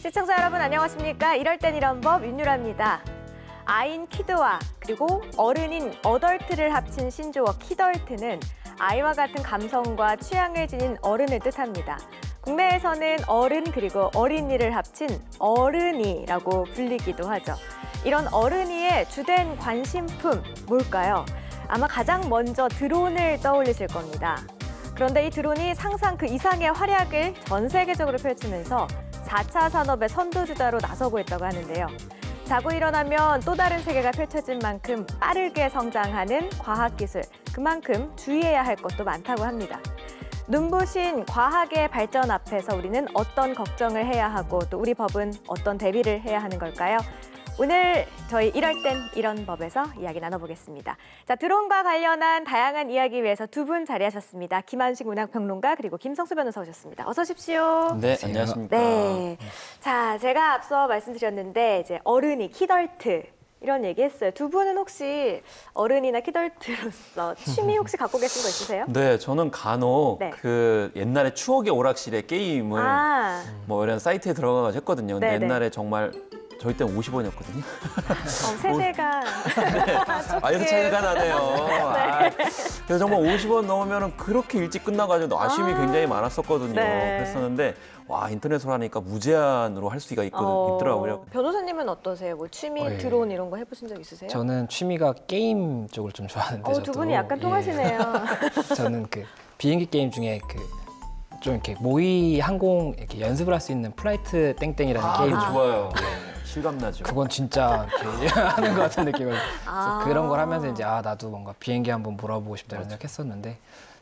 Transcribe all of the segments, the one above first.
시청자 여러분 안녕하십니까? 이럴 땐 이런 법 윤유라입니다. 아인 키드와 그리고 어른인 어덜트를 합친 신조어 키덜트는 아이와 같은 감성과 취향을 지닌 어른을 뜻합니다. 국내에서는 어른 그리고 어린이를 합친 어른이라고 불리기도 하죠. 이런 어른이의 주된 관심품 뭘까요? 아마 가장 먼저 드론을 떠올리실 겁니다. 그런데 이 드론이 상상 그 이상의 활약을 전 세계적으로 펼치면서 4차 산업의 선두주자로 나서고 있다고 하는데요. 자고 일어나면 또 다른 세계가 펼쳐진 만큼 빠르게 성장하는 과학기술, 그만큼 주의해야 할 것도 많다고 합니다. 눈부신 과학의 발전 앞에서 우리는 어떤 걱정을 해야 하고 또 우리 법은 어떤 대비를 해야 하는 걸까요? 오늘 저희 이럴 땐 이런 법에서 이야기 나눠보겠습니다. 자, 드론과 관련한 다양한 이야기 위해서 두 분 자리하셨습니다. 김한식 문학평론가 그리고 김성수 변호사 오셨습니다. 어서 오십시오. 네, 안녕하십니까. 네. 자, 제가 앞서 말씀드렸는데 이제 어른이 키덜트 이런 얘기했어요. 두 분은 혹시 어른이나 키덜트로서 취미 혹시 갖고 계신 거 있으세요? 네, 저는 간혹 네. 그 옛날에 추억의 오락실의 게임을 뭐 이런 사이트에 들어가서 했거든요. 근데 네네. 옛날에 정말 저희 때는 50원이었거든요. 세대가 여기서 차이가 나네요. 그래서 정말 50원 넣으면 그렇게 일찍 끝나가지고 아쉬움이 굉장히 많았었거든요. 네. 그랬었는데 와, 인터넷으로 하니까 무제한으로 할 수가 있더라고요. 변호사님은 어떠세요? 뭐 취미, 예. 드론 이런 거 해보신 적 있으세요? 저는 취미가 게임 쪽을 좀 좋아하는데 두 분이 약간 통하시네요. 저는 그 비행기 게임 중에 그 좀 이렇게 모의 항공 이렇게 연습을 할 수 있는 플라이트 땡땡이라는 게임 좋아요. 실감나죠. 그건 진짜 이렇게 하는 것 같은 느낌을 그래서 그런 걸 하면서 이제 나도 뭔가 비행기 한번 몰아보고 싶다 이런 생각했었는데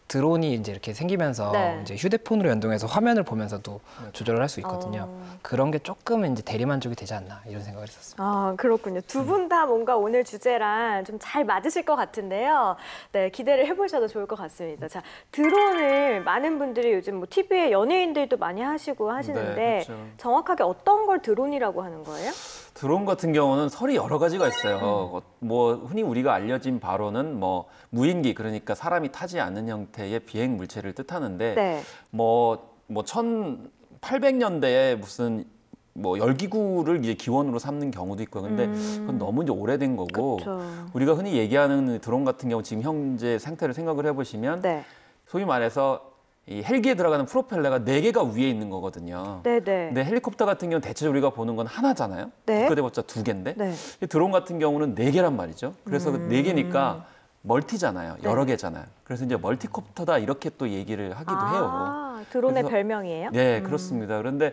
드론이 이제 이렇게 생기면서 네. 이제 휴대폰으로 연동해서 화면을 보면서도 조절을 할 수 있거든요. 그런 게 조금 이제 대리만족이 되지 않나 이런 생각을 했었어요. 그렇군요. 두 분 다 뭔가 오늘 주제랑 좀 잘 맞으실 것 같은데요. 네, 기대를 해보셔도 좋을 것 같습니다. 자, 드론을 많은 분들이 요즘 뭐 TV에 연예인들도 많이 하시고 하시는데 네, 그렇죠. 정확하게 어떤 걸 드론이라고 하는 거예요? 드론 같은 경우는 설이 여러 가지가 있어요. 뭐 흔히 우리가 알려진 바로는 뭐 무인기, 그러니까 사람이 타지 않는 형태의 비행 물체를 뜻하는데 네. 뭐 1800년대에 무슨 뭐 열기구를 이제 기원으로 삼는 경우도 있고, 근데 그건 너무 이제 오래된 거고, 그쵸. 우리가 흔히 얘기하는 드론 같은 경우 지금 현재 상태를 생각을 해보시면 네. 소위 말해서 이 헬기에 들어가는 프로펠러가 4개가 위에 있는 거거든요. 네네. 근데 헬리콥터 같은 경우는 대체적으로 우리가 보는 건 하나잖아요. 네. 국가대봤자 2개인데 네. 드론 같은 경우는 4개란 말이죠. 그래서 4개니까 멀티잖아요. 여러 개잖아요. 그래서 이제 멀티콥터다 이렇게 또 얘기를 하기도 해요. 드론의 그래서- 별명이에요? 네, 그렇습니다. 그런데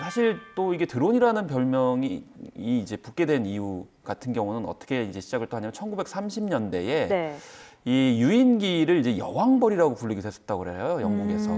사실 또 이게 드론이라는 별명이 이제 붙게 된 이유 같은 경우는 어떻게 이제 시작을 또 하냐면 1930년대에 네. 이 유인기를 이제 여왕벌이라고 불리기도 했었다고 그래요, 영국에서.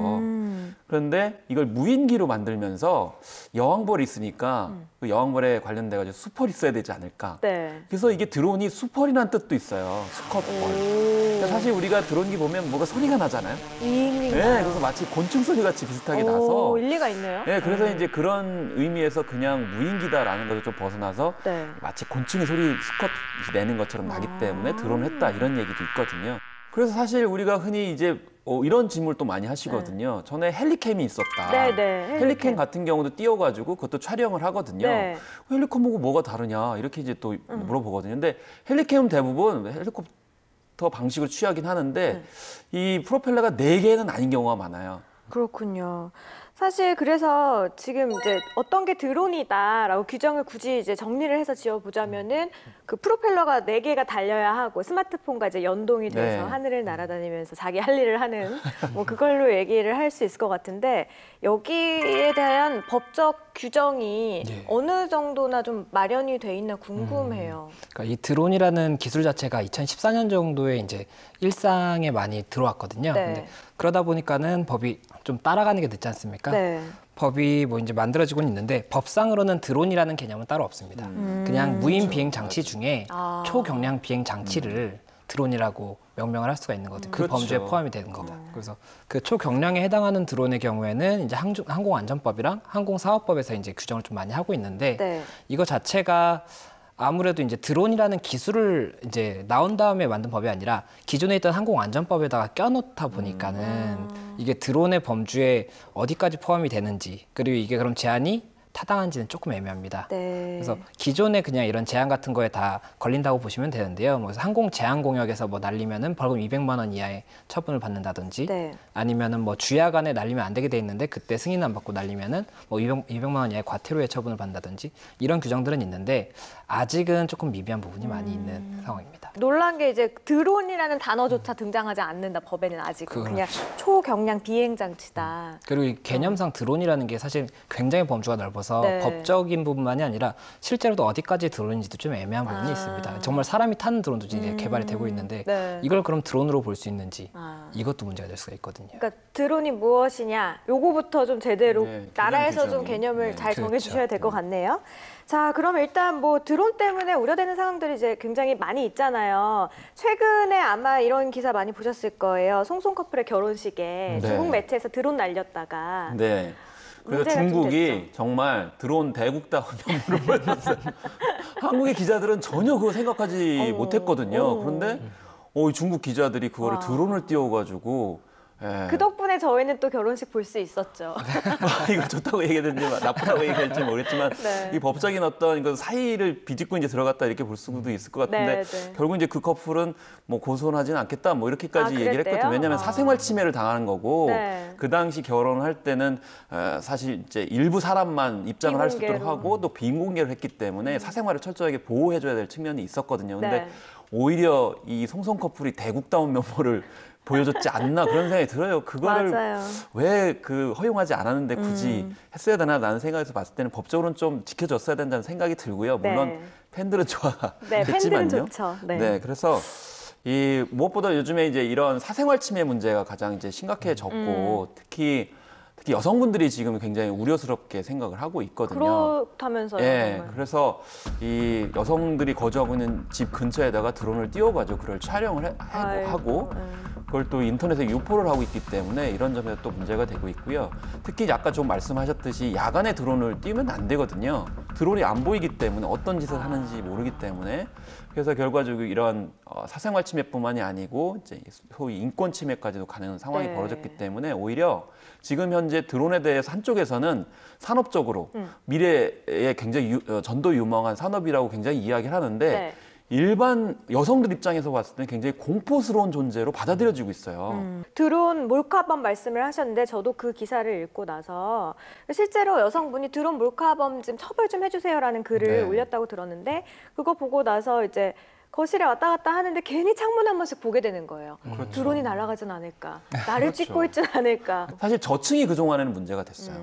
그런데 이걸 무인기로 만들면서 여왕벌이 있으니까 그 여왕벌에 관련돼가지고 수펄이 있어야 되지 않을까. 네. 그래서 이게 드론이 수펄이라는 뜻도 있어요, 수컷벌. 그러니까 사실 우리가 드론기 보면 뭐가 소리가 나잖아요. 윙윙. 네, 그래서 마치 곤충 소리 같이 비슷하게 나서. 일리가 있네요. 네, 그래서 이제 그런 의미에서 그냥 무인기다라는 것을 좀 벗어나서 네. 마치 곤충이 수컷 내는 것처럼 나기 때문에 드론을 했다 이런 얘기도 있거든요. 그래서 사실 우리가 흔히 이제 이런 질문을 또 많이 하시거든요. 전에 헬리캠이 있었다. 네네. 헬리캠 같은 경우도 띄워가지고 그것도 촬영을 하거든요. 네. 헬리캠하고 뭐가 다르냐 이렇게 이제 또 물어보거든요. 근데 헬리캠은 대부분 헬리콥터 방식을 취하긴 하는데 이 프로펠러가 4개는 아닌 경우가 많아요. 그렇군요. 사실 그래서 지금 이제 어떤 게 드론이다라고 규정을 굳이 이제 정리를 해서 지어보자면은 그 프로펠러가 4개가 달려야 하고 스마트폰과 이제 연동이 돼서 네. 하늘을 날아다니면서 자기 할 일을 하는 뭐 그걸로 얘기를 할 수 있을 것 같은데 여기에 대한 법적 규정이 예. 어느 정도나 좀 마련이 돼 있나 궁금해요. 그러니까 이 드론이라는 기술 자체가 2014년 정도에 이제 일상에 많이 들어왔거든요. 네. 근데 그러다 보니까는 법이 좀 따라가는 게 늦지 않습니까? 네. 법이 뭐 이제 만들어지고는 있는데 법상으로는 드론이라는 개념은 따로 없습니다. 그냥 무인 비행 장치 중에 초경량 비행 장치를 드론이라고 명명을 할 수가 있는 거죠. 그 그렇죠. 범주에 포함이 되는 겁니다. 그래서 그 초경량에 해당하는 드론의 경우에는 이제 항공안전법이랑 항공사업법에서 이제 규정을 좀 많이 하고 있는데 네. 이거 자체가 아무래도 이제 드론이라는 기술을 이제 나온 다음에 만든 법이 아니라 기존에 있던 항공안전법에다가 껴놓다 보니까는 이게 드론의 범주에 어디까지 포함이 되는지, 그리고 이게 그럼 제한이 타당한지는 조금 애매합니다. 네. 그래서 기존에 그냥 이런 제한 같은 거에 다 걸린다고 보시면 되는데요. 그래서 항공 제한 공역에서 뭐 날리면은 벌금 200만 원 이하의 처분을 받는다든지, 네. 아니면은 뭐 주야간에 날리면 안 되게 돼 있는데 그때 승인 안 받고 날리면은 뭐 200만 원 이하의 과태료의 처분을 받는다든지 이런 규정들은 있는데 아직은 조금 미비한 부분이 많이 있는 상황입니다. 놀란 게 이제 드론이라는 단어조차 등장하지 않는다, 법에는 아직은. 그냥 그렇죠. 초경량 비행 장치다. 그리고 이 개념상 드론이라는 게 사실 굉장히 범주가 넓어서 네. 법적인 부분만이 아니라 실제로도 어디까지 드론인지도 좀 애매한 부분이 있습니다. 정말 사람이 타는 드론도 이제 개발이 되고 있는데 네. 이걸 그럼 드론으로 볼 수 있는지 아. 이것도 문제가 될 수가 있거든요. 그러니까 드론이 무엇이냐, 요거부터 좀 제대로 네, 개념 나라에서 좀 규정이. 개념을 네. 잘 그렇죠. 정해주셔야 될 것 같네요. 자, 그럼 일단 뭐 드론 때문에 우려되는 상황들이 이제 굉장히 많이 있잖아요. 최근에 아마 이런 기사 많이 보셨을 거예요. 송송 커플의 결혼식에 네. 중국 매체에서 드론 날렸다가 네. 그래서 문제가 좀 중국이 됐죠. 정말 드론 대국다운 면모를 보여줬어요. 한국의 기자들은 전혀 그거 생각하지 못했거든요. 그런데 이 중국 기자들이 그거를 와. 드론을 띄워가지고 예. 그 덕분에 저희는 또 결혼식 볼 수 있었죠. 이거 좋다고 얘기했는지 나쁘다고 얘기할지 모르겠지만 네. 이 법적인 어떤 그 사이를 비집고 이제 들어갔다 이렇게 볼 수도 있을 것 같은데 네, 네. 결국 이제 그 커플은 뭐 고소하지는 않겠다 뭐 이렇게까지 아, 얘기를 그랬대요? 했거든요. 왜냐하면 아. 사생활 침해를 당하는 거고 네. 그 당시 결혼을 할 때는 사실 이제 일부 사람만 입장을 할 수 있도록 비공개로. 하고 또 비공개를 했기 때문에 사생활을 철저하게 보호해줘야 될 측면이 있었거든요. 근데 네. 오히려 이 송송 커플이 대국다운 면모를 보여줬지 않나 그런 생각이 들어요. 그거를 맞아요. 왜 그 허용하지 않았는데 굳이 했어야 되나라는 생각에서 봤을 때는 법적으로는 좀 지켜줬어야 된다는 생각이 들고요. 물론 네. 팬들은 네, 좋아하겠지만요. 팬들은 좋죠. 네. 네, 그래서 이 무엇보다 요즘에 이제 이런 사생활 침해 문제가 가장 이제 심각해졌고 특히 여성분들이 지금 굉장히 우려스럽게 생각을 하고 있거든요. 그렇다면서요. 예, 정말. 그래서 이 여성들이 거주하고 있는 집 근처에다가 드론을 띄워가지고 그걸 촬영을 하고 그걸 또 인터넷에 유포를 하고 있기 때문에 이런 점에서 또 문제가 되고 있고요. 특히 아까 좀 말씀하셨듯이 야간에 드론을 띄우면 안 되거든요. 드론이 안 보이기 때문에 어떤 짓을 하는지 모르기 때문에 그래서 결과적으로 이런 사생활 침해뿐만이 아니고 이제 소위 인권 침해까지도 가는 상황이 네. 벌어졌기 때문에 오히려 지금 현재 드론에 대해서 한쪽에서는 산업적으로 미래에 굉장히 전도 유망한 산업이라고 굉장히 이야기를 하는데 네. 일반 여성들 입장에서 봤을 때는 굉장히 공포스러운 존재로 받아들여지고 있어요. 드론 몰카범 말씀을 하셨는데 저도 그 기사를 읽고 나서 실제로 여성분이 드론 몰카범 좀 처벌 좀 해주세요라는 글을 네. 올렸다고 들었는데 그거 보고 나서 이제 거실에 왔다 갔다 하는데 괜히 창문 한 번씩 보게 되는 거예요. 그렇죠. 드론이 날아가진 않을까, 나를 그렇죠. 찍고 있진 않을까. 사실 저층이 그동안에는 문제가 됐어요.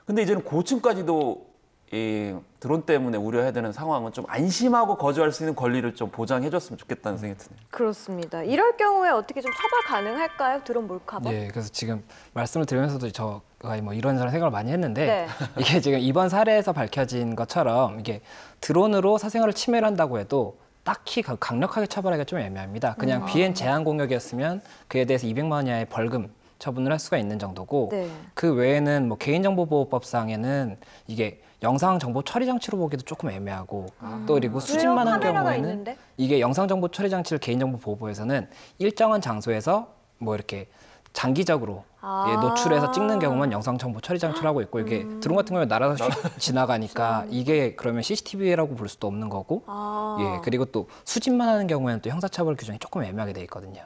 근데 이제는 고층까지도 이 드론 때문에 우려해야 되는 상황은 좀 안심하고 거주할 수 있는 권리를 좀 보장해줬으면 좋겠다는 생각이 드네요. 그렇습니다. 이럴 경우에 어떻게 좀 처벌 가능할까요? 드론 몰카범? 예, 그래서 지금 말씀을 드리면서도 저가 뭐 이런저런 생각을 많이 했는데 네. 이게 지금 이번 사례에서 밝혀진 것처럼 이게 드론으로 사생활을 침해를 한다고 해도 딱히 강력하게 처벌하기가 좀 애매합니다. 그냥 비행 제한 공역이었으면 그에 대해서 200만 원 이하의 벌금 처분을 할 수가 있는 정도고 네. 그 외에는 뭐 개인정보보호법상에는 이게 영상정보 처리 장치로 보기도 조금 애매하고 또 그리고 수집만 한 카메라가 경우에는 있는데? 이게 영상정보 처리 장치를 개인정보보호법에서는 일정한 장소에서 뭐 이렇게 장기적으로 아. 예, 노출해서 찍는 경우만 영상정보 처리 장치를 하고 있고 이게 드론 같은 경우에 날아서 지나가니까 이게 그러면 CCTV라고 볼 수도 없는 거고 아. 예 그리고 또 수집만 하는 경우에는 또 형사처벌 규정이 조금 애매하게 돼 있거든요.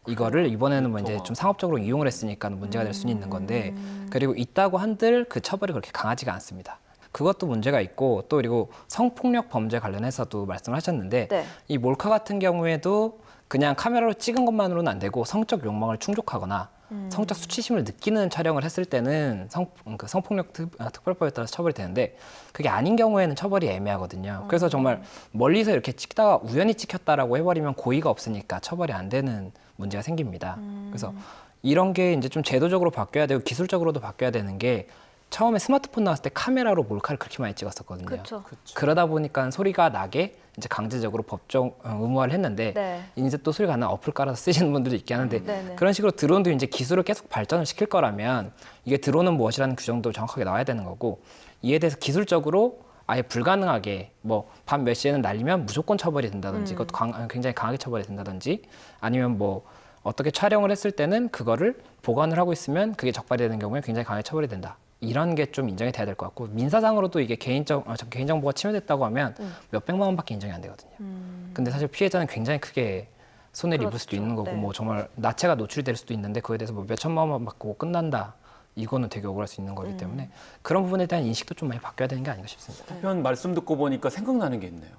이거를 이번에는 뭐 이제 좀 상업적으로 이용을 했으니까 문제가 될 수는 있는 건데 그리고 있다고 한들 그 처벌이 그렇게 강하지가 않습니다. 그것도 문제가 있고 또 그리고 성폭력 범죄 관련해서도 말씀을 하셨는데 네. 이 몰카 같은 경우에도 그냥 카메라로 찍은 것만으로는 안 되고 성적 욕망을 충족하거나 성적 수치심을 느끼는 촬영을 했을 때는 성폭력 특별법에 따라서 처벌이 되는데 그게 아닌 경우에는 처벌이 애매하거든요. 그래서 정말 멀리서 이렇게 찍다가 우연히 찍혔다라고 해버리면 고의가 없으니까 처벌이 안 되는 문제가 생깁니다. 그래서 이런 게 이제 좀 제도적으로 바뀌어야 되고 기술적으로도 바뀌어야 되는 게 처음에 스마트폰 나왔을 때 카메라로 몰카를 그렇게 많이 찍었었거든요. 그렇죠. 그러다 보니까 소리가 나게 이제 강제적으로 법정 의무화를 했는데 네. 이제 또 소리가 안 나면 어플 깔아서 쓰시는 분들도 있긴 하는데 네네. 그런 식으로 드론도 이제 기술을 계속 발전을 시킬 거라면 이게 드론은 무엇이라는 규정도 정확하게 나와야 되는 거고 이에 대해서 기술적으로 아예 불가능하게 뭐 밤 몇 시에는 날리면 무조건 처벌이 된다든지 그것도 굉장히 강하게 처벌이 된다든지 아니면 뭐 어떻게 촬영을 했을 때는 그거를 보관을 하고 있으면 그게 적발이 되는 경우에 굉장히 강하게 처벌이 된다. 이런 게 좀 인정이 돼야 될 것 같고 민사상으로도 이게 개인정보가 침해됐다고 하면 몇백만 원밖에 인정이 안 되거든요. 근데 사실 피해자는 굉장히 크게 손해를 입을 수도 있는 거고 네. 뭐 정말 나체가 노출이 될 수도 있는데 그거에 대해서 뭐 몇천만 원 받고 끝난다. 이거는 되게 억울할 수 있는 거기 때문에 그런 부분에 대한 인식도 좀 많이 바뀌어야 되는 게 아닌가 싶습니다. 현 말씀 듣고 보니까 생각나는 게 있네요.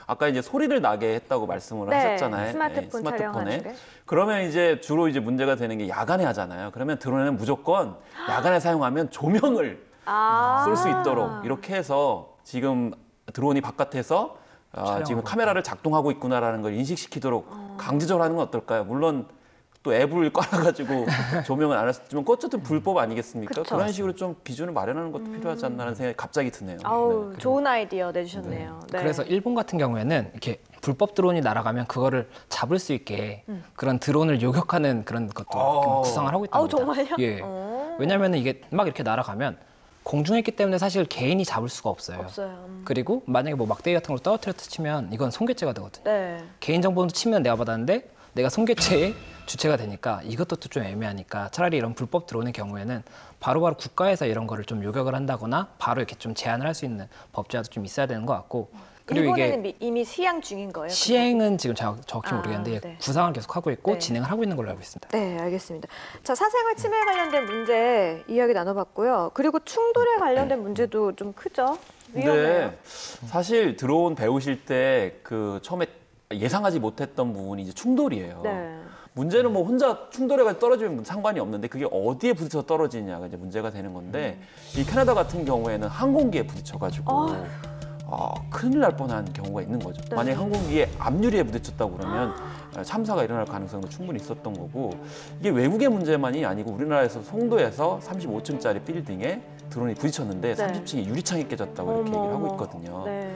아까 이제 소리를 나게 했다고 말씀을 네, 하셨잖아요. 스마트폰 촬영하는데. 그러면 이제 주로 이제 문제가 되는 게 야간에 하잖아요. 그러면 드론에는 무조건 야간에 사용하면 조명을 쏠 수 있도록 이렇게 해서 지금 드론이 바깥에서 지금 카메라를 작동하고 있구나라는 걸 인식시키도록 강제적으로 하는 건 어떨까요? 물론 또 앱을 깔아가지고 조명을 안 했지만 어쨌든 불법 아니겠습니까? 그쵸. 그런 식으로 좀 기준을 마련하는 것도 필요하지 않나라는 생각이 갑자기 드네요. 아우, 네. 좋은 아이디어 내주셨네요. 네. 그래서 일본 같은 경우에는 이렇게 불법 드론이 날아가면 그거를 잡을 수 있게 그런 드론을 요격하는 그런 것도 구상을 하고 있다고 아우, 합니다. 정말요? 예. 왜냐하면 이게 막 이렇게 날아가면 공중에 있기 때문에 사실 개인이 잡을 수가 없어요. 없어요. 그리고 만약에 뭐 막대기 같은 걸 떨어뜨렸다 치면 이건 손괴죄가 되거든요. 네. 개인정보도 치면 내가 받았는데 내가 손괴죄의 주체가 되니까 이것도 또 좀 애매하니까 차라리 이런 불법 드론의 경우에는 바로바로 국가에서 이런 거를 좀 요격을 한다거나 바로 이렇게 좀 제한을 할 수 있는 법제화도 좀 있어야 되는 것 같고 그리고 일본에는 이게 이미 시행 중인 거예요? 시행은 지금 정확히 모르겠는데 네. 구상을 계속 하고 있고 네. 진행을 하고 있는 걸로 알고 있습니다. 네, 알겠습니다. 자, 사생활 침해 관련된 문제 이야기 나눠봤고요. 그리고 충돌에 관련된 문제도 좀 크죠? 위험해요. 근데 사실 드론 배우실 때 그 처음에 예상하지 못했던 부분이 이제 충돌이에요. 네. 문제는 뭐 혼자 충돌해가지고 떨어지면 상관이 없는데 그게 어디에 부딪혀 떨어지냐가 이제 문제가 되는 건데 이 캐나다 같은 경우에는 항공기에 부딪혀가지고 큰일 날 뻔한 경우가 있는 거죠. 네. 만약에 항공기에 앞유리에 부딪혔다고 그러면 참사가 일어날 가능성도 충분히 있었던 거고 이게 외국의 문제만이 아니고 우리나라에서 송도에서 35층짜리 빌딩에 드론이 부딪혔는데 네. 30층이 유리창이 깨졌다고 이렇게 어머, 얘기를 하고 어머. 있거든요. 네.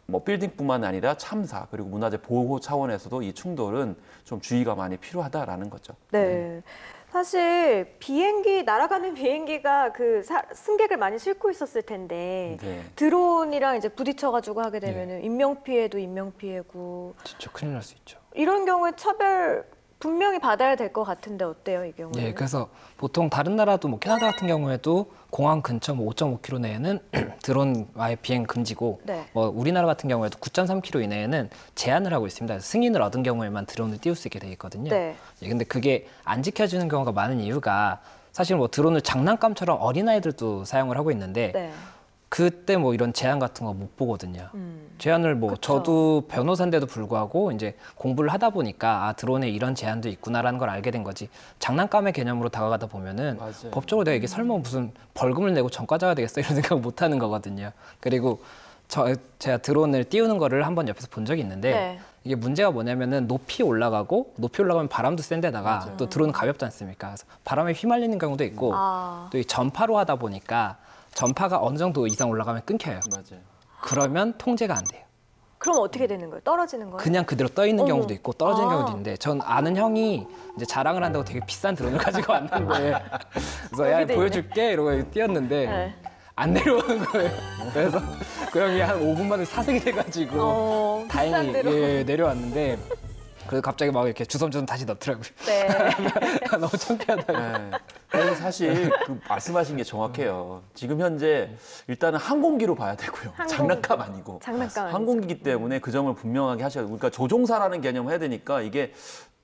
뭐 빌딩뿐만 아니라 참사 그리고 문화재 보호 차원에서도 이 충돌은 좀 주의가 많이 필요하다라는 거죠. 네. 사실 비행기 날아가는 비행기가 그 승객을 많이 싣고 있었을 텐데 네. 드론이랑 이제 부딪혀가지고 하게 되면은 인명 피해도 인명 피해고 진짜 큰일 날 수 있죠. 이런 경우에 처벌 분명히 받아야 될 것 같은데 어때요 이 경우는? 예, 그래서 보통 다른 나라도 뭐 캐나다 같은 경우에도 공항 근처 뭐 5.5km 내에는 드론 아예 비행 금지고 네. 뭐 우리나라 같은 경우에도 9.3km 이내에는 제한을 하고 있습니다. 그래서 승인을 얻은 경우에만 드론을 띄울 수 있게 돼 있거든요. 네. 예, 근데 그게 안 지켜지는 경우가 많은 이유가 사실 뭐 드론을 장난감처럼 어린아이들도 사용을 하고 있는데 네. 그때 뭐 이런 제한 같은 거 못 보거든요. 제한을 뭐 그쵸. 저도 변호사인데도 불구하고 이제 공부를 하다 보니까 드론에 이런 제한도 있구나라는 걸 알게 된 거지. 장난감의 개념으로 다가가다 보면은 맞아요. 법적으로 내가 이게 설마 무슨 벌금을 내고 전과자가 되겠어 이런 생각 못 하는 거거든요. 그리고 제가 드론을 띄우는 거를 한번 옆에서 본 적이 있는데 네. 이게 문제가 뭐냐면은 높이 올라가면 바람도 센 데다가 또 드론은 가볍지 않습니까? 그래서 바람에 휘말리는 경우도 있고 또 이 전파로 하다 보니까 전파가 어느 정도 이상 올라가면 끊겨요. 맞아요. 그러면 통제가 안 돼요. 그럼 어떻게 되는 거예요? 떨어지는 거예요? 그냥 그대로 떠 있는 어머. 경우도 있고 떨어지는 아. 경우도 있는데 전 아는 형이 이제 자랑을 한다고 되게 비싼 드론을 가지고 왔는데 그래서 야 여기도 보여줄게 이러고 뛰었는데 네. 안 내려오는 거예요. 그래서 그 형이 한 5분 만에 사색이 돼가지고 비싼 다행히 대로. 내려왔는데 그래서 갑자기 막 이렇게 주섬주섬 다시 넣더라고요. 네. 너무 창피하다고. 네. 그래서 사실 그 말씀하신 게 정확해요. 지금 현재 일단은 항공기로 봐야 되고요. 장난감 아니고. 장난감 아니죠. 항공기이기 때문에 그 점을 분명하게 하셔야 돼요. 그러니까 조종사라는 개념을 해야 되니까 이게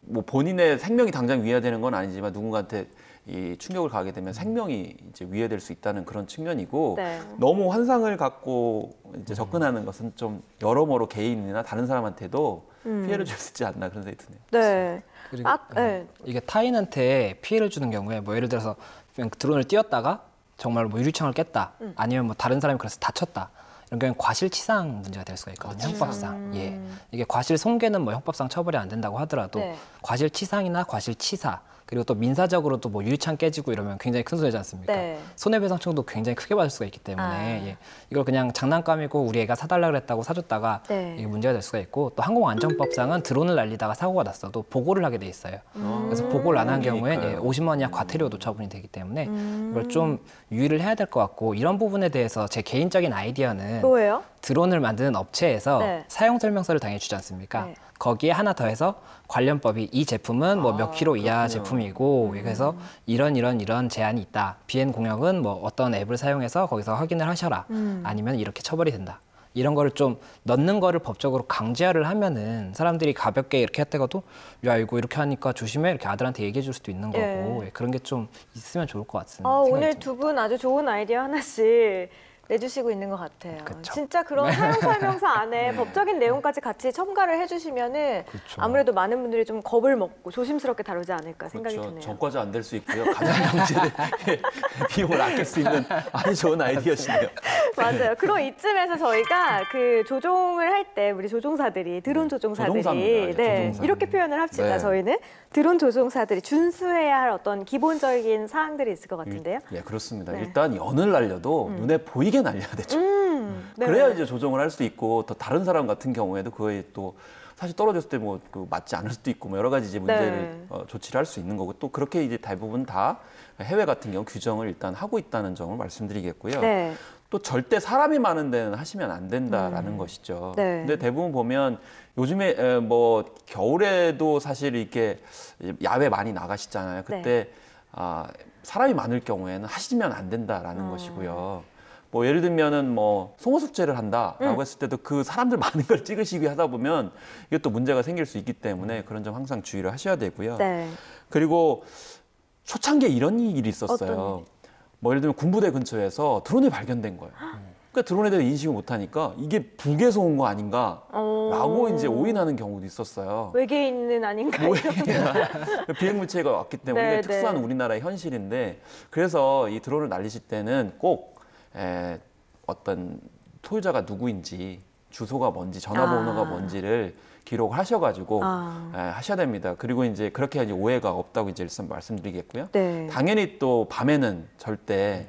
뭐 본인의 생명이 당장 위해되는 건 아니지만 누군가한테 이 충격을 가게 되면 생명이 이제 위해될 수 있다는 그런 측면이고 네. 너무 환상을 갖고 이제 접근하는 것은 좀 여러모로 개인이나 다른 사람한테도 피해를 줄 수 있지 않나 그런 생각이 드네요. 네. 그리고 네. 이게 타인한테 피해를 주는 경우에 뭐 예를 들어서 그냥 드론을 띄웠다가 정말 뭐 유리창을 깼다 아니면 뭐 다른 사람이 그래서 다쳤다 이런 경우는 과실치상 문제가 될 수가 있거든요. 형법상. 예. 이게 과실손괴는 뭐 형법상 처벌이 안 된다고 하더라도 네. 과실치상이나 과실치사 그리고 또 민사적으로도 뭐 유리창 깨지고 이러면 굉장히 큰 손해지 않습니까? 네. 손해배상청도 굉장히 크게 받을 수가 있기 때문에 아. 예. 이걸 그냥 장난감이고 우리 애가 사달라 그랬다고 사줬다가 네. 이게 문제가 될 수가 있고 또 항공안전법상은 드론을 날리다가 사고가 났어도 보고를 하게 돼 있어요. 그래서 보고를 안 한 경우에 그러니까요. 50만 원 이하 과태료도 처분이 되기 때문에 이걸 좀 유의를 해야 될 것 같고 이런 부분에 대해서 제 개인적인 아이디어는 뭐예요? 드론을 만드는 업체에서 네. 사용 설명서를 당연히 주지 않습니까? 네. 거기에 하나 더해서 관련법이 이 제품은 뭐 몇 킬로 이하 그렇군요. 제품이고 그래서 이런 제한이 있다. 비행 공역은 뭐 어떤 앱을 사용해서 거기서 확인을 하셔라. 아니면 이렇게 처벌이 된다. 이런 거를 좀 넣는 거를 법적으로 강제화를 하면은 사람들이 가볍게 이렇게 했다가도 야 이거 이렇게 하니까 조심해 이렇게 아들한테 얘기해 줄 수도 있는 거고 예. 그런 게 좀 있으면 좋을 것 같습니다. 생각이 오늘 듭니다. 두 분 아주 좋은 아이디어 하나씩 내주시고 있는 것 같아요. 그쵸. 진짜 그런 사용 설명서 안에 법적인 내용까지 같이 첨가를 해주시면은 그쵸. 아무래도 많은 분들이 좀 겁을 먹고 조심스럽게 다루지 않을까 생각이 그렇죠. 드네요. 전과자 안 될 수 있고요. 가장 경제를 비용을 아낄 수 있는 아주 좋은 아이디어시네요. 맞아요. 그럼 이쯤에서 저희가 그 조종을 할 때 우리 조종사들이 드론 조종사들이 조종사입니다. 네, 조종사. 이렇게 표현을 합시다. 네. 저희는 드론 조종사들이 준수해야 할 어떤 기본적인 사항들이 있을 것 같은데요. 네, 그렇습니다. 네. 일단 연을 날려도 눈에 보이게 날려야 되죠. 네. 그래야 이제 조정을 할 수 있고 또 다른 사람 같은 경우에도 그거에 또 사실 떨어졌을 때 뭐 그 맞지 않을 수도 있고 뭐 여러 가지 이제 문제를 네. 조치를 할 수 있는 거고 또 그렇게 이제 대부분 다 해외 같은 경우 규정을 일단 하고 있다는 점을 말씀드리겠고요. 네. 또 절대 사람이 많은 데는 하시면 안 된다라는 것이죠. 네. 근데 대부분 보면 요즘에 뭐 겨울에도 사실 이렇게 야외 많이 나가시잖아요. 그때 사람이 많을 경우에는 하시면 안 된다라는 것이고요. 뭐 예를 들면은 뭐 송어숙제를 한다라고 했을 때도 그 사람들 많은 걸 찍으시기 하다 보면 이게 또 문제가 생길 수 있기 때문에 그런 점 항상 주의를 하셔야 되고요. 네. 그리고 초창기에 이런 일이 있었어요. 어떤 일이? 뭐 예를 들면 군부대 근처에서 드론이 발견된 거예요. 그러니까 드론에 대해 인식을 못하니까 이게 북에서 온 거 아닌가라고 이제 오인하는 경우도 있었어요. 외계인은 아닌가요? 비행물체가 왔기 때문에 네, 특수한 네. 우리나라의 현실인데 그래서 이 드론을 날리실 때는 꼭 어떤 소유자가 누구인지 주소가 뭔지 전화번호가 뭔지를 기록을 하셔가지고 하셔야 됩니다. 그리고 이제 그렇게 이제 오해가 없다고 이제 일단 말씀드리겠고요. 네. 당연히 또 밤에는 절대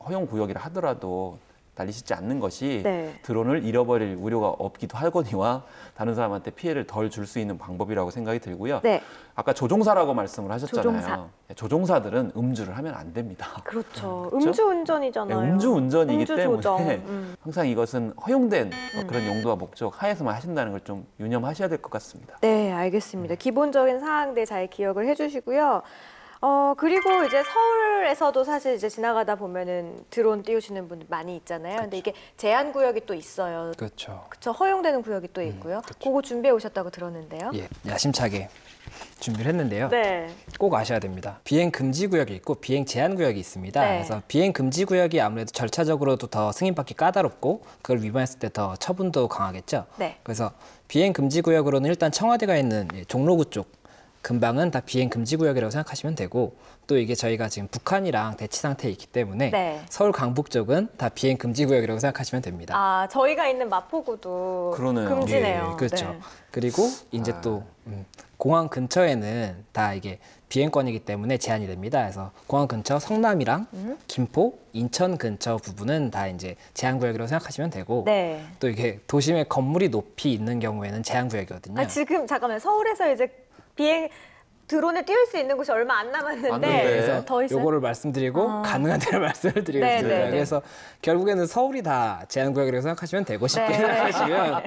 허용 구역이라 하더라도 날리시지 않는 것이 네. 드론을 잃어버릴 우려가 없기도 하거니와 다른 사람한테 피해를 덜 줄 수 있는 방법이라고 생각이 들고요. 네. 아까 조종사라고 말씀을 하셨잖아요. 조종사. 조종사들은 음주를 하면 안 됩니다. 그렇죠. 그렇죠? 음주운전이잖아요. 네, 음주운전이기 음주 때문에 조정. 항상 이것은 허용된 그런 용도와 목적 하에서만 하신다는 걸 좀 유념하셔야 될 것 같습니다. 네, 알겠습니다. 기본적인 사항들 잘 기억을 해주시고요. 그리고 이제 서울에서도 사실 이제 지나가다 보면은 드론 띄우시는 분들 많이 있잖아요. 근데 이게 제한 구역이 또 있어요. 그렇죠. 그쵸, 허용되는 구역이 또 있고요. 그거 준비해 오셨다고 들었는데요. 예, 야심차게 준비를 했는데요. 네. 꼭 아셔야 됩니다. 비행 금지 구역이 있고 비행 제한 구역이 있습니다. 네. 그래서 비행 금지 구역이 아무래도 절차적으로도 더 승인받기 까다롭고 그걸 위반했을 때 더 처분도 강하겠죠. 네. 그래서 비행 금지 구역으로는 일단 청와대가 있는 종로구 쪽 근방은 다 비행 금지 구역이라고 생각하시면 되고 또 이게 저희가 지금 북한이랑 대치 상태에 있기 때문에 네. 서울 강북 쪽은 다 비행 금지 구역이라고 생각하시면 됩니다. 아, 저희가 있는 마포구도 그러네요. 금지네요. 예, 그렇죠. 네. 그리고 이제 또 공항 근처에는 다 이게 비행권이기 때문에 제한이 됩니다. 그래서 공항 근처 성남이랑 김포, 인천 근처 부분은 다 이제 제한 구역이라고 생각하시면 되고 네. 또 이게 도심에 건물이 높이 있는 경우에는 제한 구역이거든요. 아, 지금 잠깐만 서울에서 이제 드론을 띄울 수 있는 곳이 얼마 안 남았는데 맞는데. 그래서 더 있어요? 요거를 말씀드리고 가능한 대로 말씀을 드리겠습니다. 네, 네, 네. 그래서 결국에는 서울이 다 제한 구역이라고 생각하시면 되고 쉽게 네. 생각하시면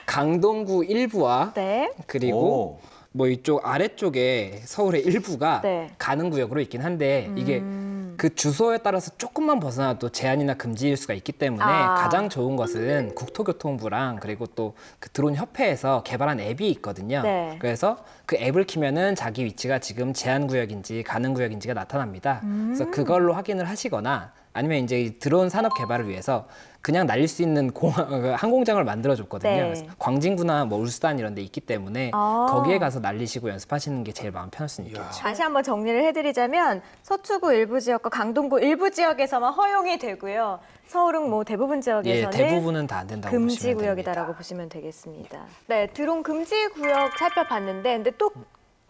강동구 일부와 네. 그리고 뭐 이쪽 아래쪽에 서울의 일부가 네. 가능 구역으로 있긴 한데 이게 그 주소에 따라서 조금만 벗어나도 제한이나 금지일 수가 있기 때문에 가장 좋은 것은 국토교통부랑 그리고 또 그 드론 협회에서 개발한 앱이 있거든요. 네. 그래서 그 앱을 키면은 자기 위치가 지금 제한 구역인지 가능 구역인지가 나타납니다. 그래서 그걸로 확인을 하시거나 아니면 이제 이 드론 산업 개발을 위해서 그냥 날릴 수 있는 항공장을 만들어줬거든요. 네. 그래서 광진구나 뭐 울산 이런 데 있기 때문에 거기에 가서 날리시고 연습하시는 게 제일 마음 편할 수는 있겠죠. 다시 한번 정리를 해드리자면 서초구 일부 지역과 강동구 일부 지역에서만 허용이 되고요. 서울은 뭐 대부분 지역에서는 예, 대부분은 다 안 된다고 금지 보시면 구역이다라고 됩니다. 보시면 되겠습니다. 네, 드론 금지 구역 살펴봤는데 근데 또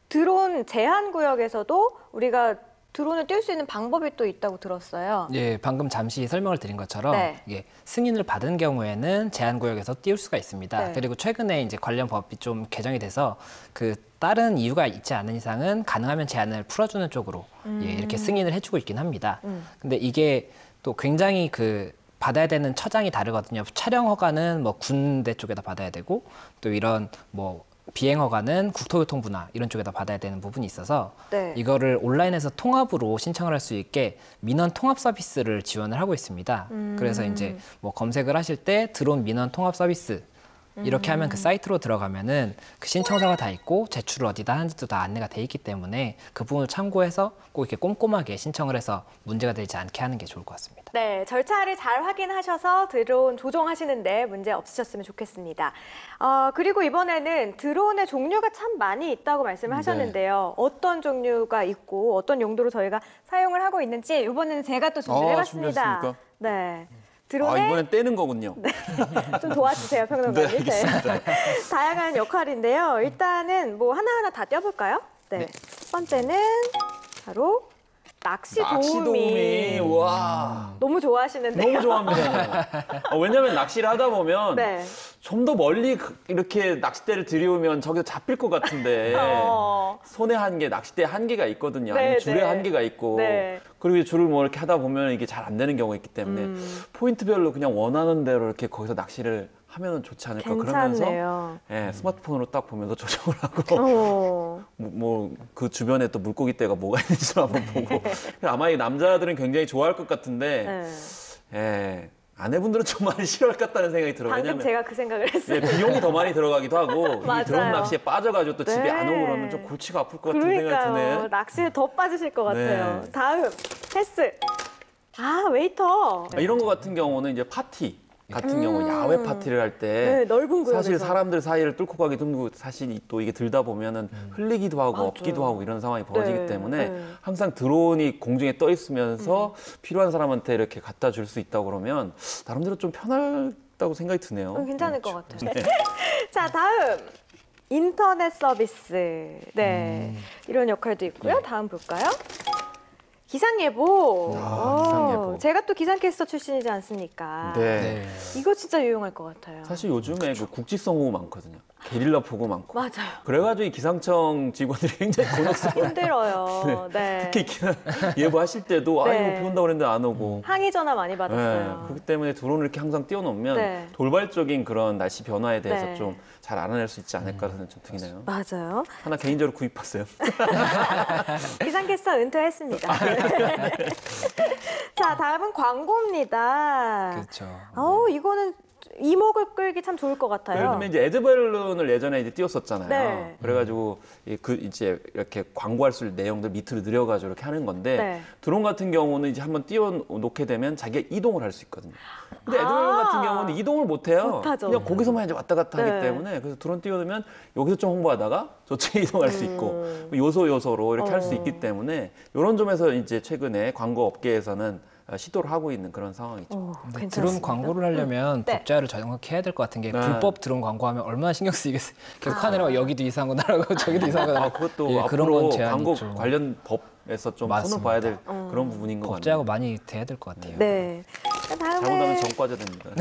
드론 제한 구역에서도 우리가 드론을 띄울 수 있는 방법이 또 있다고 들었어요. 예, 방금 잠시 설명을 드린 것처럼 네. 이게 승인을 받은 경우에는 제한 구역에서 띄울 수가 있습니다. 네. 그리고 최근에 이제 관련 법이 좀 개정이 돼서 그 다른 이유가 있지 않은 이상은 가능하면 제한을 풀어주는 쪽으로 예, 이렇게 승인을 해주고 있긴 합니다. 근데 이게 또 굉장히 그 받아야 되는 처장이 다르거든요. 촬영 허가는 뭐 군대 쪽에다 받아야 되고 또 이런 뭐 비행 허가는 국토교통부나 이런 쪽에다 받아야 되는 부분이 있어서 네. 이거를 온라인에서 통합으로 신청을 할 수 있게 민원 통합 서비스를 지원을 하고 있습니다. 그래서 이제 뭐 검색을 하실 때 드론 민원 통합 서비스 이렇게 하면 그 사이트로 들어가면은 그 신청서가 다 있고 제출을 어디다 하는지도 다 안내가 돼 있기 때문에 그 부분을 참고해서 꼭 이렇게 꼼꼼하게 신청을 해서 문제가 되지 않게 하는 게 좋을 것 같습니다. 네, 절차를 잘 확인하셔서 드론 조종하시는데 문제 없으셨으면 좋겠습니다. 그리고 이번에는 드론의 종류가 참 많이 있다고 말씀을 하셨는데요. 어떤 종류가 있고 어떤 용도로 저희가 사용을 하고 있는지 이번에는 제가 또 준비를 해봤습니다. 준비하셨습니까? 네. 드론의 이번엔 떼는 거군요. 좀 도와주세요, 평론가님. 네, 알겠습니다. 다양한 역할인데요. 일단은 뭐 하나하나 다 떼어볼까요? 네. 첫 번째는 바로 낚시 도우미. 와. 너무 좋아하시는데요. 너무 좋아합니다. 왜냐하면 낚시를 하다 보면 네. 좀 더 멀리 이렇게 낚싯대를 들이오면 저기서 잡힐 것 같은데 손에 한계, 낚싯대에 한계가 있거든요. 네, 아니면 줄에 네. 한계가 있고 네. 그리고 줄을 뭐 이렇게 하다 보면 이게 잘 안 되는 경우가 있기 때문에 포인트별로 그냥 원하는 대로 이렇게 거기서 낚시를 하면 좋지 않을까 그러면서 괜찮네요. 예, 스마트폰으로 딱 보면서 조정을 하고 뭐 그 주변에 또 물고기 떼가 뭐가 있는지도 한번 보고 아마 이 남자들은 굉장히 좋아할 것 같은데 네. 예, 아내분들은 좀 많이 싫어할 것 같다는 생각이 들어요. 방금 왜냐면 제가 그 생각을 했어요. 네, 비용이 더 많이 들어가기도 하고 맞아요. 이 드론 낚시에 빠져가지고 또 집에 네. 안 오고 그러면 좀 골치가 아플 것 같은 생각이 그러니까요. 드네. 낚시에 더 빠지실 것 같아요. 네. 다음 패스. 웨이터. 이런 거 같은 경우는 이제 파티 같은 경우 야외 파티를 할 때 네, 넓은 구역에서. 사실 사람들 사이를 뚫고 가기도 힘들고 사실 또 이게 들다 보면은 흘리기도 하고 맞아요. 없기도 하고 이런 상황이 벌어지기 네, 때문에 네. 항상 드론이 공중에 떠 있으면서 필요한 사람한테 이렇게 갖다 줄 수 있다고 그러면 나름대로 좀 편하다고 생각이 드네요. 괜찮을 것 같아요. 자, 다음. 인터넷 서비스. 네. 이런 역할도 있고요. 다음 볼까요? 기상예보. 기상예보. 제가 또 기상캐스터 출신이지 않습니까? 네. 이거 진짜 유용할 것 같아요. 사실 요즘에 그 국지성 호우 많거든요. 게릴라 폭우 많고. 맞아요. 그래가지고 이 기상청 직원들이 굉장히 곤혹스러워요. 힘들어요. 네. 특히 기상 예보하실 때도 네. 아이고 비 온다고 그랬는데 안 오고. 항의 전화 많이 받았어요. 그렇기 때문에 드론을 이렇게 항상 띄워놓으면 네. 돌발적인 그런 날씨 변화에 대해서 네. 좀 잘 알아낼 수 있지 않을까 하는 좀 드네요. 맞아요. 하나 개인적으로 구입했어요. 기상캐스터 은퇴했습니다. 자, 다음은 광고입니다. 그렇죠. 이거는 이목을 끌기 참 좋을 것 예를 같아요. 들면 이제 에드벌룬을 예전에 이제 띄웠었잖아요. 네. 그래가지고 이제 이렇게 광고할 수 있는 내용들 밑으로 늘려가지고 이렇게 하는 건데 네. 드론 같은 경우는 이제 한번 띄워놓게 되면 자기가 이동을 할 수 있거든요. 근데 에드벌룬 같은 경우는 이동을 못 해요. 못하죠. 그냥 거기서만 이제 왔다 갔다 네. 하기 때문에 그래서 드론 띄워놓으면 여기서 좀 홍보하다가 저쪽에 이동할 수 있고 요소로 이렇게 할 수 있기 때문에 이런 점에서 이제 최근에 광고 업계에서는 시도를 하고 있는 그런 상황이죠. 근데 괜찮습니다. 드론 광고를 하려면 네. 법제화를 정확히 해야 될 것 같은 게 네. 불법 드론 광고하면 얼마나 신경 쓰이겠어요. 계속 카메라가 여기도 이상한 거 날아가고 저기도 이상한 거 날아가고. 그것도 예, 그런 앞으로 건 제한이 광고 있죠. 관련 법에서 좀 손을 맞습니다. 봐야 될 그런 부분인 것 법제화가 같네요. 많이 돼야 될 것 같아요. 네. 자, 잘못하면 다음에 전과자 됩니다.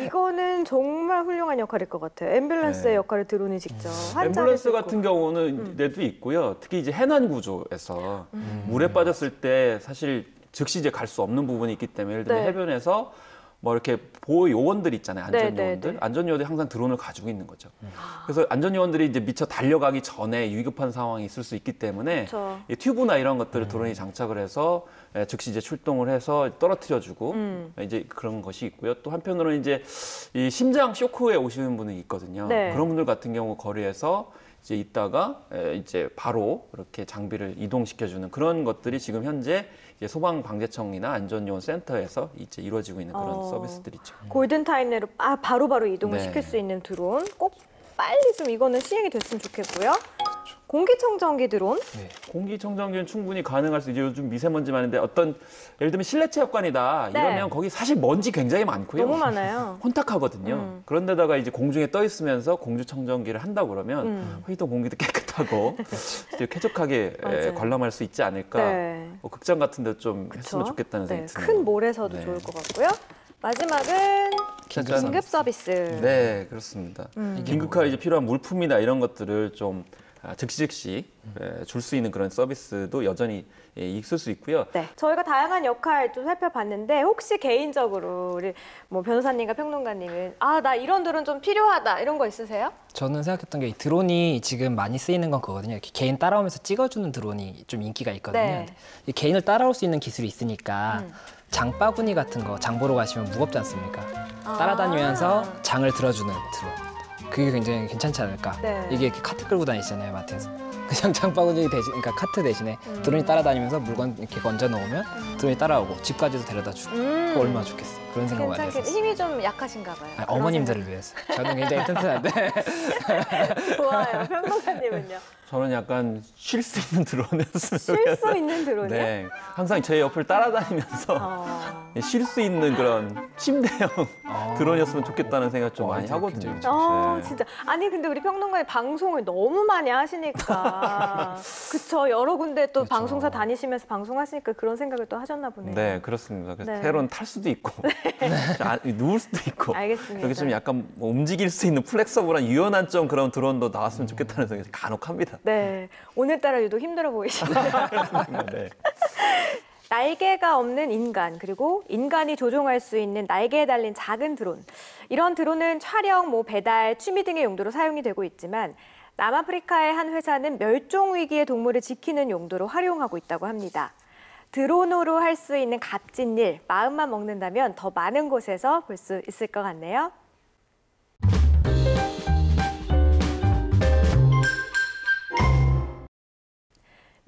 이거는 정말 훌륭한 역할일 것 같아요. 앰뷸런스의 네. 역할을 드론이 직접 환자를 앰뷸런스 싣고. 같은 경우는 데도 있고요. 특히 이제 해난 구조에서 물에 빠졌을 때 사실 즉시 이제 갈 수 없는 부분이 있기 때문에 예를 들면 네. 해변에서 뭐 이렇게 보호 요원들 있잖아요. 안전 네, 네, 요원들. 네. 안전 요원들이 항상 드론을 가지고 있는 거죠. 그래서 안전 요원들이 이제 미처 달려가기 전에 위급한 상황이 있을 수 있기 때문에 그렇죠. 이 튜브나 이런 것들을 드론이 장착을 해서 즉시 이제 출동을 해서 떨어뜨려주고 이제 그런 것이 있고요. 또 한편으로는 이제 이 심장 쇼크에 오시는 분이 있거든요. 네. 그런 분들 같은 경우 거리에서 이제 있다가 이제 바로 이렇게 장비를 이동시켜주는 그런 것들이 지금 현재 이제 소방방재청이나 안전요원센터에서 이제 이루어지고 있는 그런 서비스들이죠. 골든타임 내로 바로바로 이동을 네. 시킬 수 있는 드론 꼭 빨리 좀 이거는 시행이 됐으면 좋겠고요. 공기청정기 드론. 네. 공기청정기는 충분히 가능할 수 있죠. 요즘 미세먼지 많은데 어떤 예를 들면 실내체육관이다 네. 이러면 거기 사실 먼지 굉장히 많고요. 너무 많아요. 혼탁하거든요. 그런데다가 이제 공중에 떠 있으면서 공주청정기를 한다 그러면 회의동 공기도 깨끗하고 이제 쾌적하게 맞아요. 관람할 수 있지 않을까. 네. 극장 같은 데 좀 그쵸? 했으면 좋겠다는 생각이 드네요. 큰 몰에서도 네. 좋을 것 같고요. 마지막은 짜잔. 긴급 서비스. 네, 그렇습니다. 이게 긴급하게 이제 필요한 물품이나 이런 것들을 좀 즉시 줄 수 있는 그런 서비스도 여전히 있을 수 있고요. 네, 저희가 다양한 역할 좀 살펴봤는데 혹시 개인적으로 우리 뭐 변호사님과 평론가님은 나 이런 드론 좀 필요하다 이런 거 있으세요? 저는 생각했던 게 이 드론이 지금 많이 쓰이는 건 그거거든요. 이렇게 개인 따라오면서 찍어주는 드론이 좀 인기가 있거든요. 네. 이 개인을 따라올 수 있는 기술이 있으니까 장바구니 같은 거 장 보러 가시면 무겁지 않습니까? 따라다니면서 장을 들어주는 드론. 그게 굉장히 괜찮지 않을까. 네. 이게 이렇게 카트 끌고 다니시잖아요, 마트에서. 그냥 장바구니 대신, 그러니까 카트 대신에 드론이 따라다니면서 물건 이렇게 얹어 놓으면 드론이 따라오고 집까지도 데려다 주고. 그거 얼마나 좋겠어. 그런 생각 많이 괜찮게 했었어요. 힘이 좀 약하신가 봐요. 아니, 어머님들을 위해서. 저는 굉장히 튼튼한데. 좋아요. 평론가님은요? 저는 약간 쉴 수 있는 드론이었으면 쉴 수 있는 드론이요? 네, 항상 제 옆을 따라다니면서 쉴 수 있는 그런 침대형 드론이었으면 좋겠다는 생각 좀 많이 하거든요. 네. 진짜. 아니 근데 우리 평론가님 방송을 너무 많이 하시니까 그쵸. 여러 군데 또 그렇죠. 방송사 다니시면서 방송하시니까 그런 생각을 또 하셨나 보네요. 네, 그렇습니다. 그래서 네. 테러는 탈 수도 있고 누울 수도 있고 알겠습니다. 여기 좀 약간 뭐 움직일 수 있는 플렉서블한 유연한 좀 그런 드론도 나왔으면 좋겠다는 생각이 간혹 합니다. 네. 오늘따라 유독 힘들어 보이시네요. 네. 날개가 없는 인간, 그리고 인간이 조종할 수 있는 날개에 달린 작은 드론. 이런 드론은 촬영, 배달, 취미 등의 용도로 사용이 되고 있지만 남아프리카의 한 회사는 멸종 위기의 동물을 지키는 용도로 활용하고 있다고 합니다. 드론으로 할 수 있는 값진 일, 마음만 먹는다면 더 많은 곳에서 볼 수 있을 것 같네요.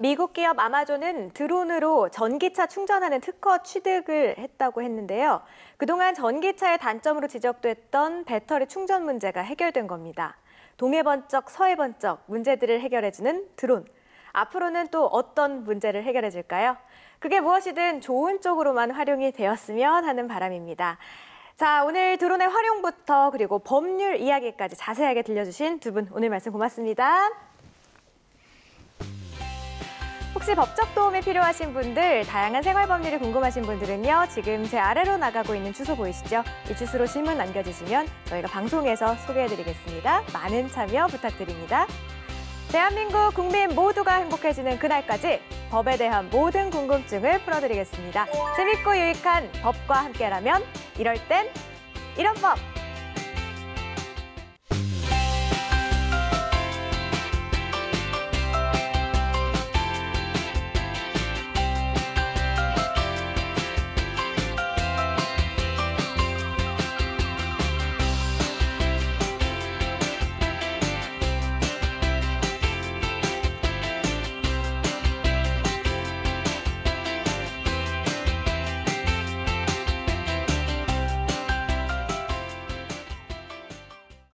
미국 기업 아마존은 드론으로 전기차 충전하는 특허 취득을 했다고 했는데요. 그동안 전기차의 단점으로 지적됐던 배터리 충전 문제가 해결된 겁니다. 동해 번쩍 서해 번쩍 문제들을 해결해주는 드론. 앞으로는 또 어떤 문제를 해결해줄까요? 그게 무엇이든 좋은 쪽으로만 활용이 되었으면 하는 바람입니다. 자, 오늘 드론의 활용부터 그리고 법률 이야기까지 자세하게 들려주신 두 분 오늘 말씀 고맙습니다. 혹시 법적 도움이 필요하신 분들, 다양한 생활 법률이 궁금하신 분들은요. 지금 제 아래로 나가고 있는 주소 보이시죠? 이 주소로 질문 남겨주시면 저희가 방송에서 소개해드리겠습니다. 많은 참여 부탁드립니다. 대한민국 국민 모두가 행복해지는 그날까지 법에 대한 모든 궁금증을 풀어드리겠습니다. 재밌고 유익한 법과 함께라면 이럴 땐 이런 법!